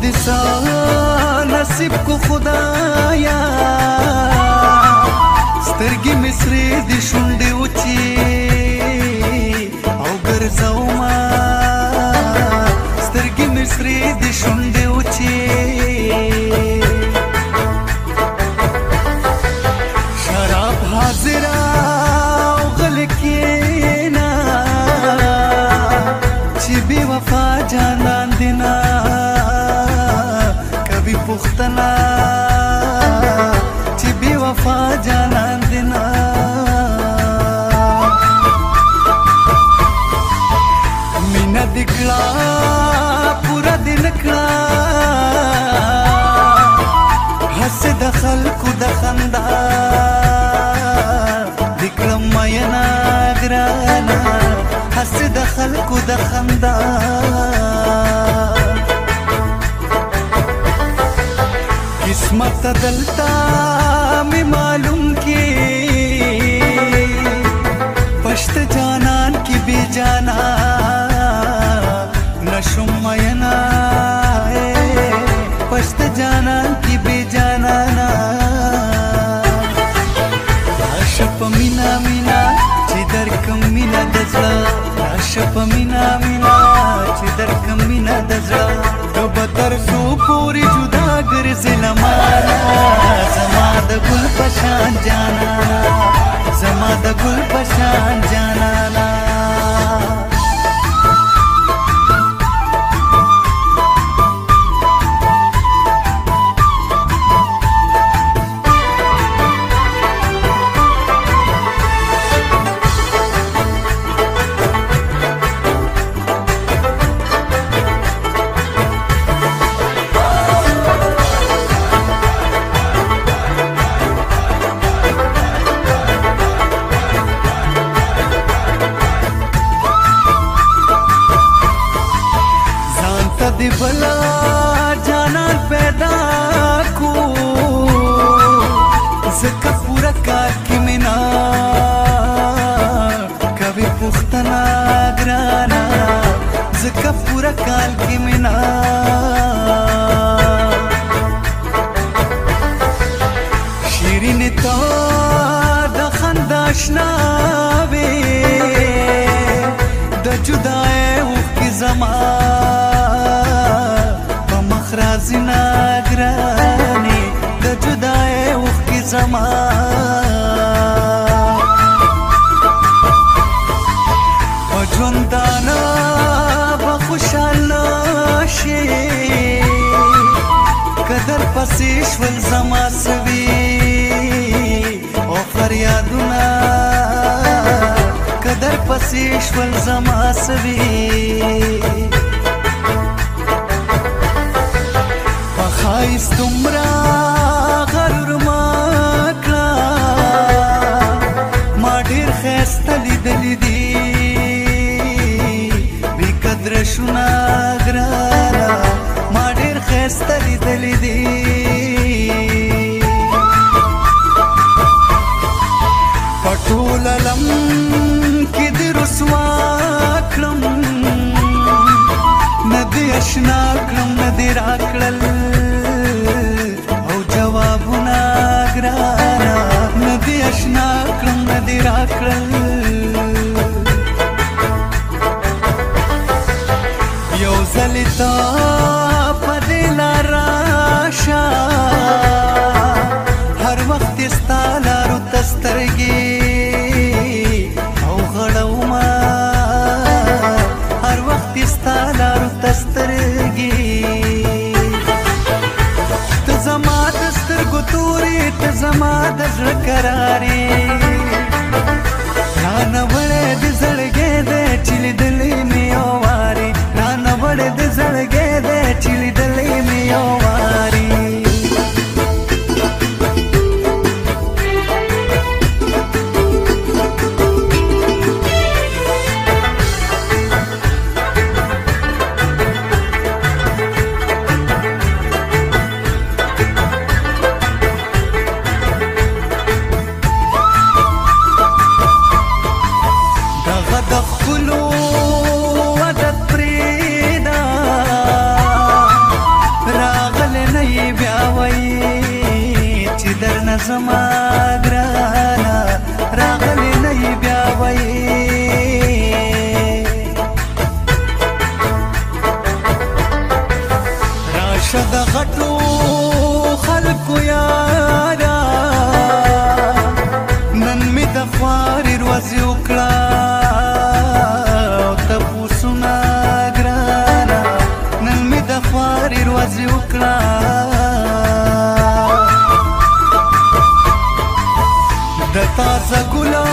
दिसा नसीब को खुदाया स्तरगी मिसरी दी शुंडे उची औ गरजाउमा स्तरगी मिसरी दी शुंडे उची शराब हाजिरा गल केना चिबी वफा जानान दिना कभी पुख्तना चिबी वफा जानान दिना मीना दिखला पूरा दिन कड़ा हस दखल को दखंदा दिक्रम मयना ग्राना हस दखल को दखंदा किस्मत दलता में मालूम की पश्त जानान की बेजाना नशुम मयना पश्त जानान की बेजाना आशप मीना मीना चिदर कम मीना दजला आशप मीना मीना चिदर कम मीना दजला तो बतर सो पूरी जुदा गर जिला माना जमाद गुल पशान जाना जमाद गुल पशान जाना भला जाना पैदा को जका पूरा काकी मिना कभी पुख्तना ग्राना जका पूरा काल की मिना शीरीन तो दखंदाशना वे द जुदाए उकी जमा राजिना ग्रानी द जुदाए उखी जमा अजुंदाना बखुशाल शे कदर पसीश्वल जमा सवी ओ फरियादुना कदर पसीश्वल जमा सवी खाइस तुमरा गरुर माकड़ा माढिर खैस्तली दली दी बिकद्र शुना ग्राना माढिर खैस्तली दली दी पटोल लम किद रुसवा क्रम नदी अशना क्रम नदी राकड़ल जवाबुना ग्राना नदी अशना क्रम नदी राकड़ल यो जलिता पदेला राशा हर वक्त इस्ताला रुतस्तरगी औ गड़ौमा हर वक्त इस्ताला रुतस्तरगी زما ګرانا راغلی نه یې بیا وایې راشه د غټو خلکو یارا نن مې د خوارې ورځې وکړه او تپوسونه ګرانه نن مې د خوارې ورځې وکړه د تازه ګلا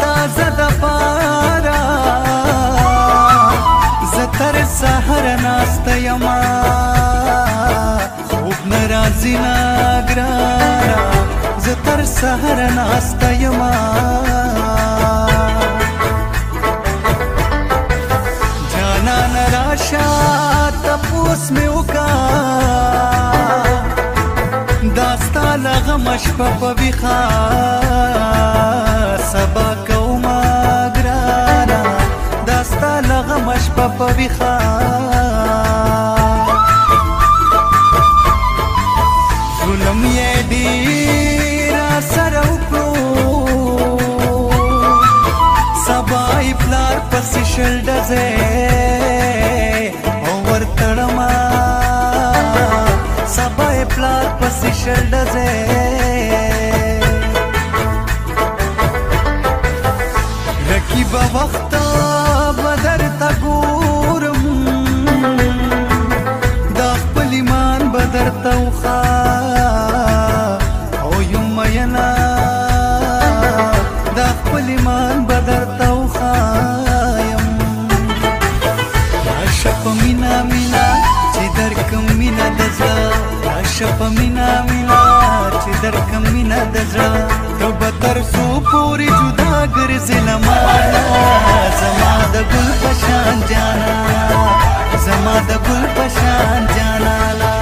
تازه د پاره زه تر سهره ناسته یمه خوب نه راځي نه ګرانه زه تر سهره ناسته یمه جانانه راشه تپوس مې وکړه دا ستا له غمه شپه په ویښه سبا کومه ګرانه دا ستا له غمه شپه په ویښه ظلم یې ډېر راسره وکړو سبا یې پلار پسې شل ډزې او ورتړمه سبا یې پلار پسې شل ډزې رقیبه وخته به درته ګورم دا خپل ایمان به درته وښه او یم مینه دا خپل ایمان به درته وښایم راشه په مینه مینه چې درکم مینه د زړه راشه په مینه مینه چې درکم مینه د زړه ته به تر څو پورې جدا ګرځې له مانه زما د ګل په شان جانا زما د ګل په شان جانانا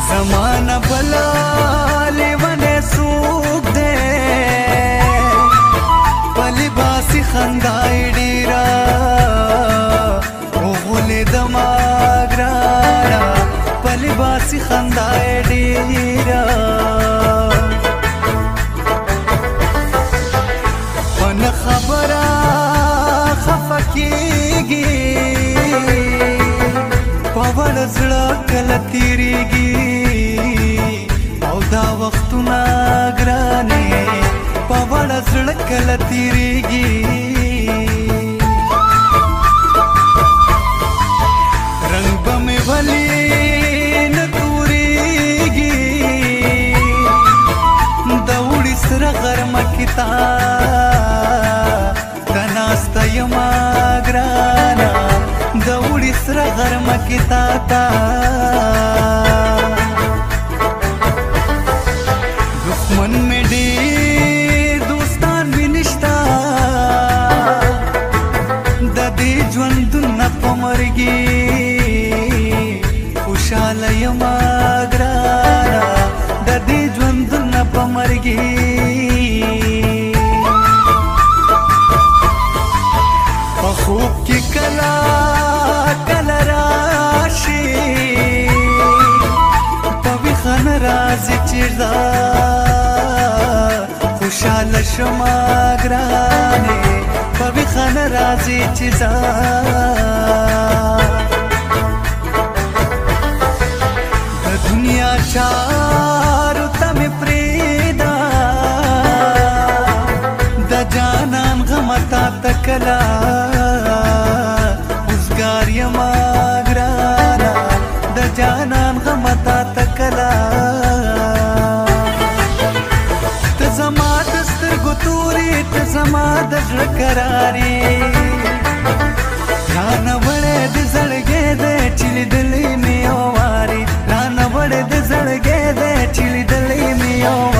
زمانه بلا لیونه سوک دے پلی باسی خندائی ڈیرا اوغلی دما گرانا پلی باسی خندائی ڈیرا ون خبرا خفکیگی پاوڑ زڑا کل تیریگی او دا وختونه ګرانې په وړه زړه کله تېرېږي رنګ به مې ولې نه تورېږي د اوړي سره غرمه کې تا ته ناسته یمه ګرانه د اوړي سره غرمه کې تا دښمن مې ډېر دوستان مې نشته د دې ژوندون نه په مرګي خوشحاله یمه ګرانه د دې ژوندون نه په مرګي په خوب کې کله کله راشي په ویښه نه راځي چې خوشحاله شمه ګرانې په ویښه نه راځي چې د دنیا چارو ته مې پرېږده د جانان غمه تا ته کله اوزګار یمه ګرانه د جانان غمه تا ته کله ته زما د سترګو تورې ته زما د زړه کرارې رانه وړې د زړګې د چې لیدلې مې یو وارې رانه وړې چې لیدلې مې یو